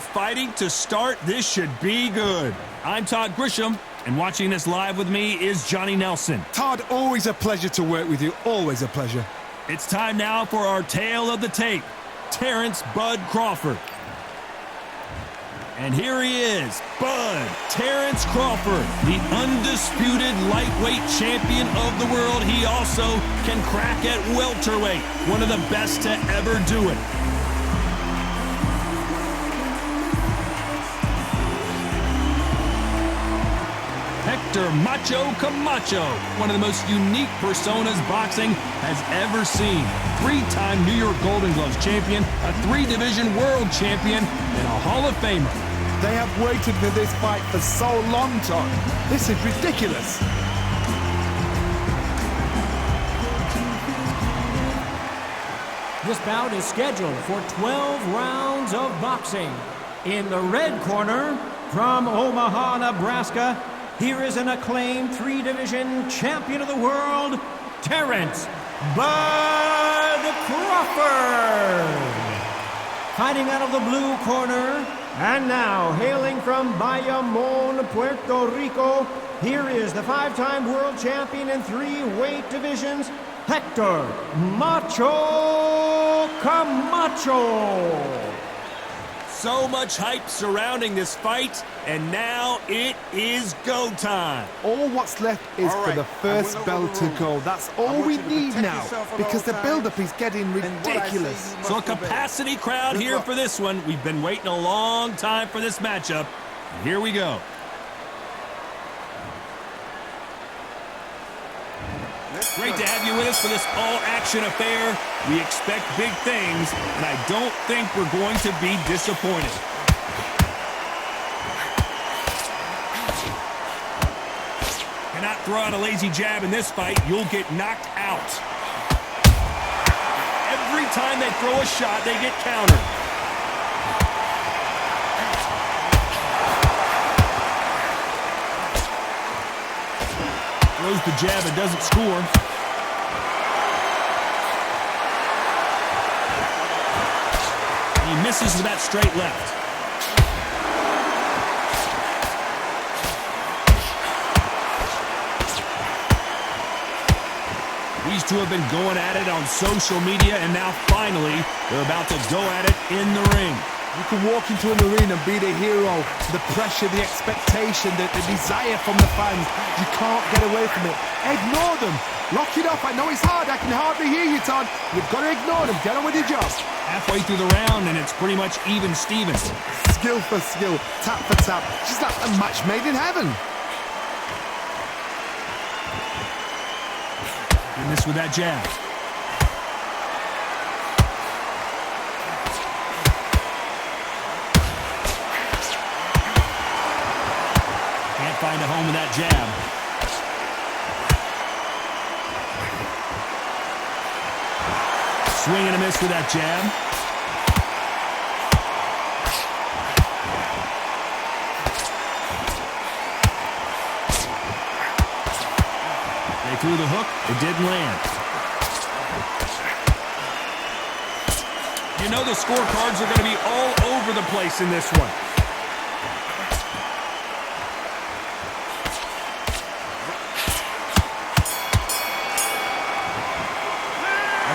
fighting to start. This should be good. I'm Todd Grisham, and watching this live with me is Johnny Nelson. Todd, always a pleasure to work with you. Always a pleasure. It's time now for our tale of the tape, Terence "Bud" Crawford. And here he is, Bud Terence Crawford, the undisputed lightweight champion of the world. He also can crack at welterweight, one of the best to ever do it. Hector Camacho, one of the most unique personas boxing has ever seen. Three-time New York Golden Gloves champion, a three-division world champion, and a Hall of Famer. They have waited for this fight for so long, Todd. This is ridiculous. This bout is scheduled for 12 rounds of boxing. In the red corner, from Omaha, Nebraska, here is an acclaimed three-division champion of the world, Terence "Bud" Crawford. Fighting out of the blue corner, and now hailing from Bayamon, Puerto Rico, here is the five-time world champion in three weight divisions, Hector Camacho. So much hype surrounding this fight, and now it is go time. All what's left is for the first bell to go. That's all we need now, because the build-up is getting ridiculous. So a capacity crowd here for this one. We've been waiting a long time for this matchup. Here we go. Great to have you with us for this all-action affair. We expect big things, and I don't think we're going to be disappointed. Cannot throw out a lazy jab in this fight. You'll get knocked out. Every time they throw a shot, they get countered. Throws the jab and doesn't score. He misses with that straight left. These two have been going at it on social media, and now finally they're about to go at it in the ring. You can walk into an arena and be the hero. The pressure, the expectation, the desire from the fans. You can't get away from it. Ignore them. Lock it up. I know it's hard. I can hardly hear you, Todd. You've got to ignore them. Get on with your job. Halfway through the round, and it's pretty much even Stevens. Skill for skill. Tap for tap. Just like a match made in heaven. And this with that jab. Find a home with that jab. Swing and a miss with that jab. They threw the hook. It didn't land. You know the scorecards are going to be all over the place in this one.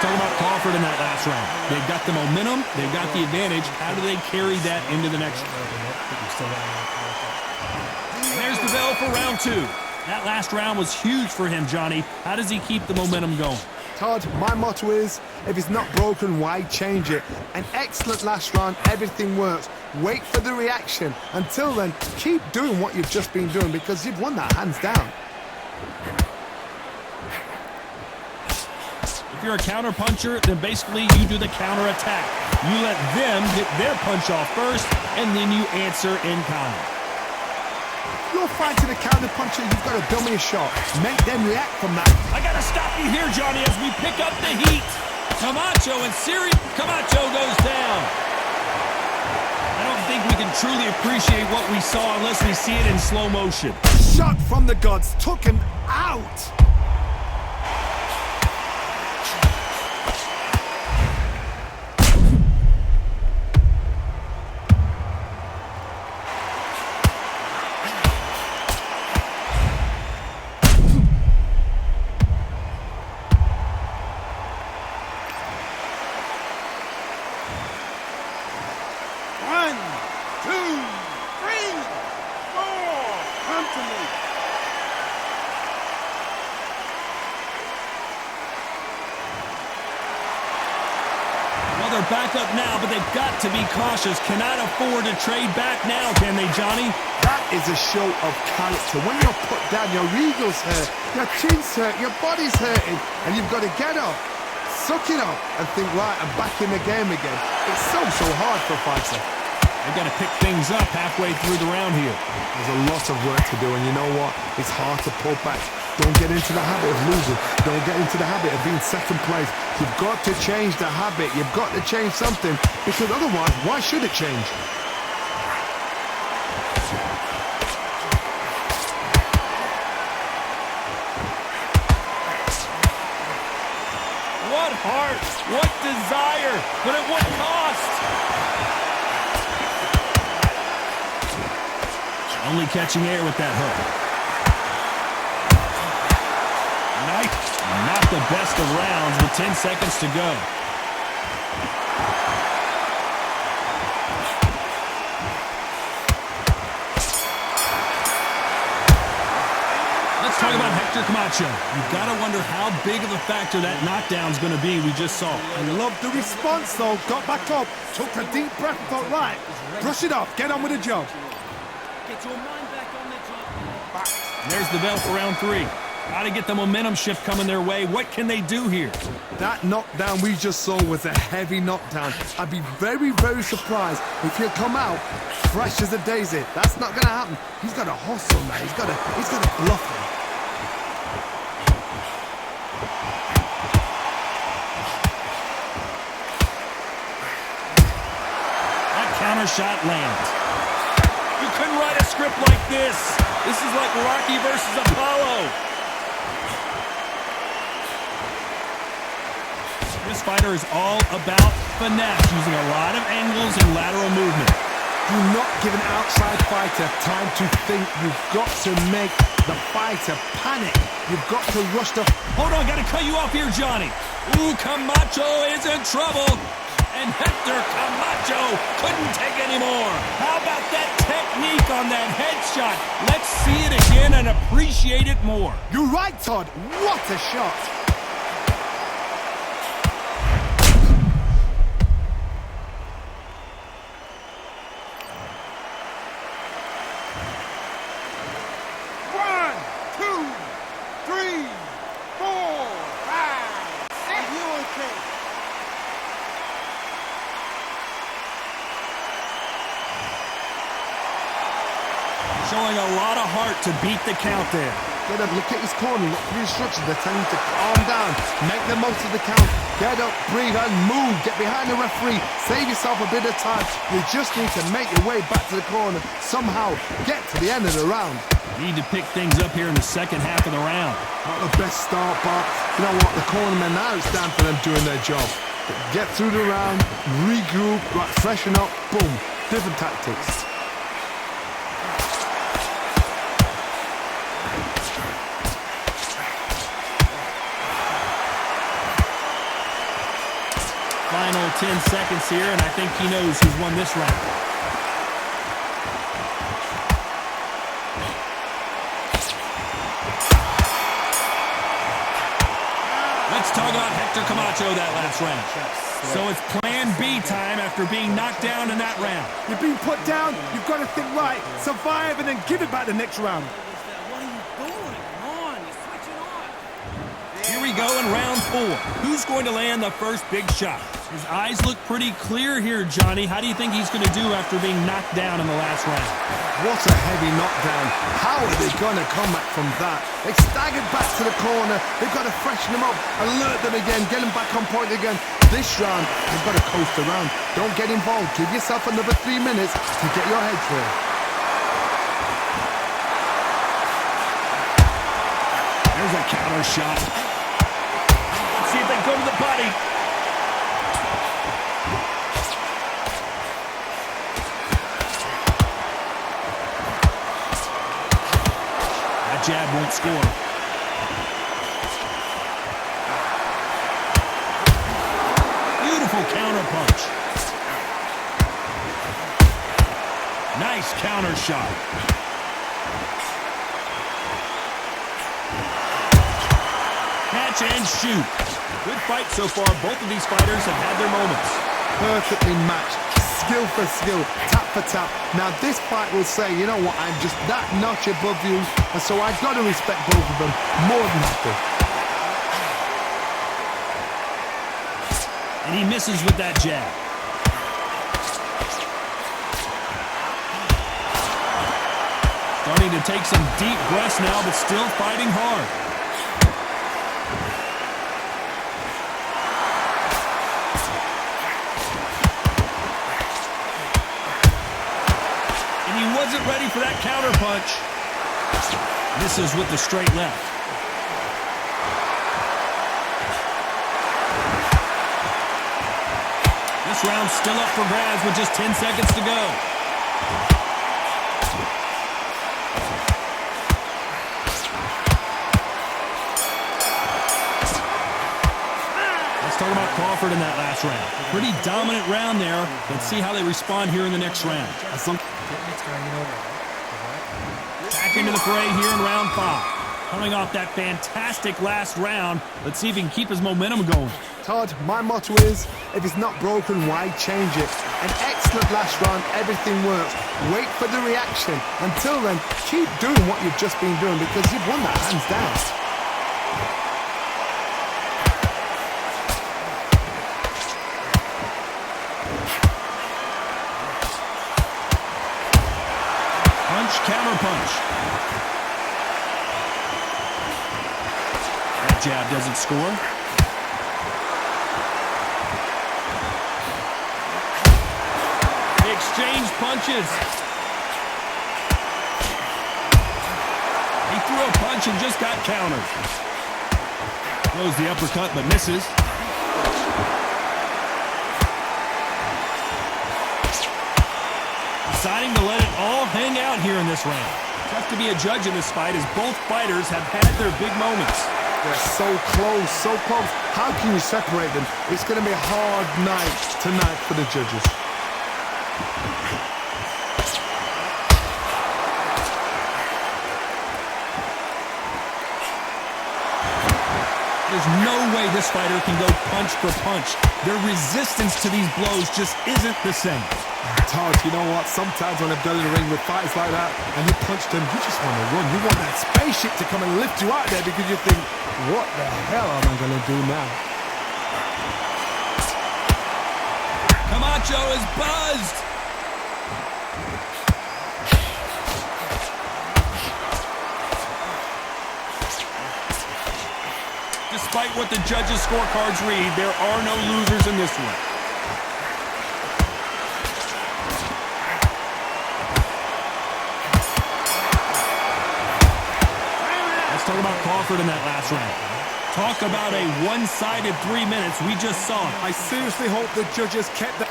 Talking about Crawford in that last round. They've got the momentum. They've got the advantage. How do they carry that into the next round? There's the bell for round two. That last round was huge for him, Johnny. How does he keep the momentum going? Todd, my motto is, if it's not broken, why change it? An excellent last round. Everything works. Wait for the reaction. Until then, keep doing what you've just been doing, because you've won that hands down. If you're a counter-puncher, then basically you do the counter-attack. You let them get their punch off first, and then you answer in kind. If you're fighting a counter-puncher, you've got to dummy a shot. Make them react from that. I got to stop you here, Johnny, as we pick up the heat. Camacho and Camacho goes down. I don't think we can truly appreciate what we saw unless we see it in slow motion. Shot from the gods. Took him out. back up now, but they've got to be cautious. Cannot afford to trade back now, can they, Johnny? That is a show of character. When you're put down, your ego's hurt, your chin's hurt, your body's hurting, and you've got to get up, suck it up, and think, right, I'm back in the game again. It's so hard for a fighter. They've got to pick things up halfway through the round here. There's a lot of work to do, and you know what? It's hard to pull back. Don't get into the habit of losing. Don't get into the habit of being second place. You've got to change the habit. You've got to change something, because otherwise, why should it change? What heart, what desire, but at what cost? Only catching air with that hook. Nice. Not the best of rounds with 10 seconds to go. Let's talk about Hector Camacho. You've got to wonder how big of a factor that knockdown's going to be we just saw. I love the response, though. Got back up, took a deep breath, thought, right, brush it off, get on with the job. Get your mind back on the job. There's the bell for round 3. Got to get the momentum shift coming their way. What can they do here? That knockdown we just saw was a heavy knockdown. I'd be very, very surprised if he'll come out fresh as a daisy. That's not going to happen. He's got to hustle, man. He's got to bluff him. That counter shot lands. You couldn't write a script like this. This is like Rocky versus Apollo. This fighter is all about finesse, using a lot of angles and lateral movement. Do not give an outside fighter time to think. You've got to make the fighter panic. You've got to rush the... Hold on, got to cut you off here, Johnny. Ooh, Camacho is in trouble. And Hector Camacho couldn't take any more. How about that technique on that headshot? Let's see it again and appreciate it more. You're right, Todd. What a shot. Showing a lot of heart to beat the count there. Get up, look at his corner, look for the instructions. They're telling him to calm down, make the most of the count. Get up, breathe, and move. Get behind the referee. Save yourself a bit of time. You just need to make your way back to the corner. Somehow, get to the end of the round. Need to pick things up here in the second half of the round. Not the best start, but you know what? The cornermen, now it's down for them doing their job. Get through the round, regroup, right, freshen up, boom. Different tactics. Final 10 seconds here, and I think he knows who's won this round. Let's talk about Hector Camacho that last round. So it's plan B time after being knocked down in that round. You've been put down, you've got to think right, survive, and then give it back the next round. What are you doing? Come on, you're switching on. Here we go in round 4. Who's going to land the first big shot? His eyes look pretty clear here, Johnny. How do you think he's going to do after being knocked down in the last round? What a heavy knockdown. How are they going to come back from that? They staggered back to the corner. They've got to freshen them up, alert them again, get them back on point again. This round, they've got to coast around. Don't get involved. Give yourself another 3 minutes to get your head clear. There's a counter shot. Let's see if they go to the body. That jab won't score. Beautiful counter punch. Nice counter shot. Catch and shoot. Good fight so far. Both of these fighters have had their moments. perfectly matched, skill for skill, tap for tap. Now this fight will say, you know what, I'm just that notch above you, and so I've got to respect both of them more than happy. And he misses with that jab. Starting to take some deep breaths now, but still fighting hard. And he wasn't ready for that counter punch. Misses with the straight left. This round's still up for grabs with just 10 seconds to go. Talk about Crawford in that last round. Pretty dominant round there. Let's see how they respond here in the next round. Back into the fray here in round 5. Coming off that fantastic last round, let's see if he can keep his momentum going. Todd, my motto is, if it's not broken, why change it? An excellent last round, everything works. Wait for the reaction. Until then, keep doing what you've just been doing because you've won that hands down. Counter punch. That jab doesn't score. They exchange punches. He threw a punch and just got countered. Throws the uppercut but misses. Deciding to let it all hang out here in this round. Tough to be a judge in this fight as both fighters have had their big moments. They're so close, so close. How can you separate them? It's going to be a hard night tonight for the judges. There's no way this fighter can go punch for punch. Their resistance to these blows just isn't the same. Todd, you know what? Sometimes when I've done in the ring with fighters like that and you punch them, you just want to run. You want that spaceship to come and lift you out there because you think, what the hell am I going to do now? Camacho is buzzed. Despite what the judges' scorecards read, there are no losers in this one. Let's talk about Crawford in that last round. Talk about a one-sided 3 minutes. We just saw it. I seriously hope the judges kept that.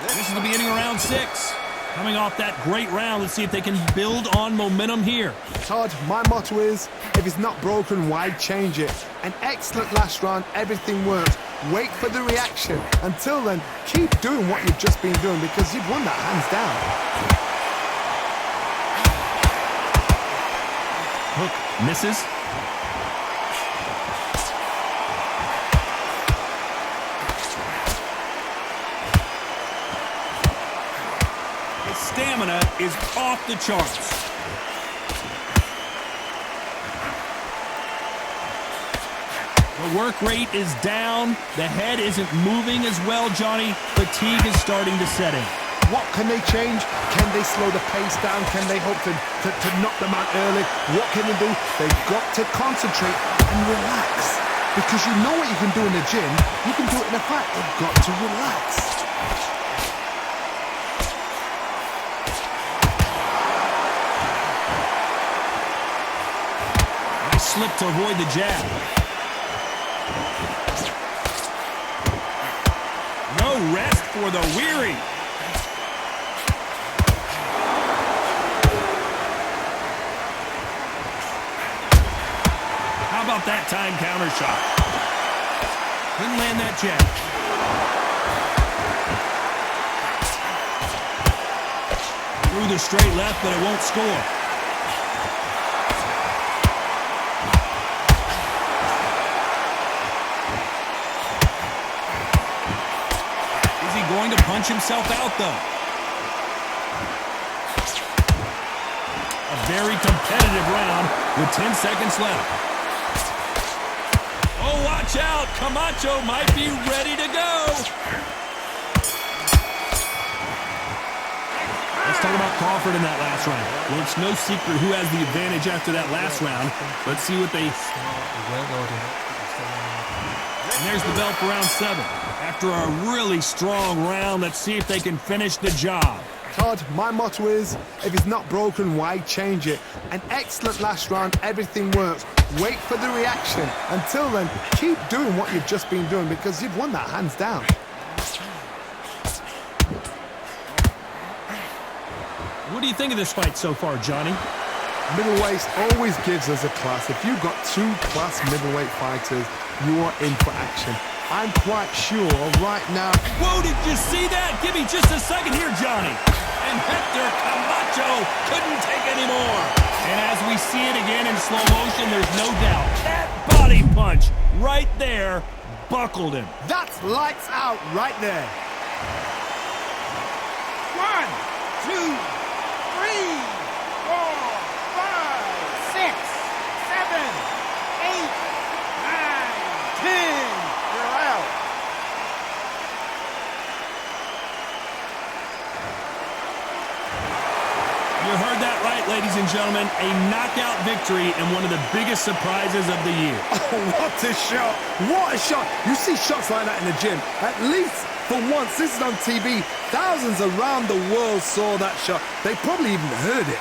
This is the beginning of round 6. Coming off that great round, let's see if they can build on momentum here. Todd, my motto is, if it's not broken, why change it? An excellent last round, everything works. Wait for the reaction. Until then, keep doing what you've just been doing because you've won that hands down. Hook misses. His stamina is off the charts. The work rate is down. The head isn't moving as well, Johnny. Fatigue is starting to set in. What can they change? Can they slow the pace down? Can they hope to knock them out early? What can they do? They've got to concentrate and relax. Because you know what you can do in the gym, you can do it in a fight. They've got to relax. Nice slip to avoid the jab. No rest for the weary. How about that time counter shot? Couldn't land that jab. Through the straight left, but it won't score. punch himself out, though. A very competitive round with 10 seconds left. Oh, watch out. Camacho might be ready to go. Let's talk about Crawford in that last round. Well, it's no secret who has the advantage after that last round. Let's see what they... And there's the bell for round 7. After a really strong round, let's see if they can finish the job. Todd, my motto is, if it's not broken, why change it? An excellent last round, everything works. Wait for the reaction. Until then, keep doing what you've just been doing because you've won that hands down. What do you think of this fight so far, Johnny? Middleweight always gives us a class. If you've got 2 class middleweight fighters, you are in for action. I'm quite sure right now... Whoa, did you see that? Give me just a second here, Johnny. And Hector Camacho couldn't take any more. And as we see it again in slow motion, there's no doubt that body punch right there buckled him. That's lights out right there. 1, 2, 3, 4, 5, 6, 7, 8, 9, 10. You're out. You heard that right, ladies and gentlemen. A knockout victory and one of the biggest surprises of the year. Oh, what a shot! What a shot! You see shots like that in the gym. At least for once, this is on TV. Thousands around the world saw that shot. They probably even heard it.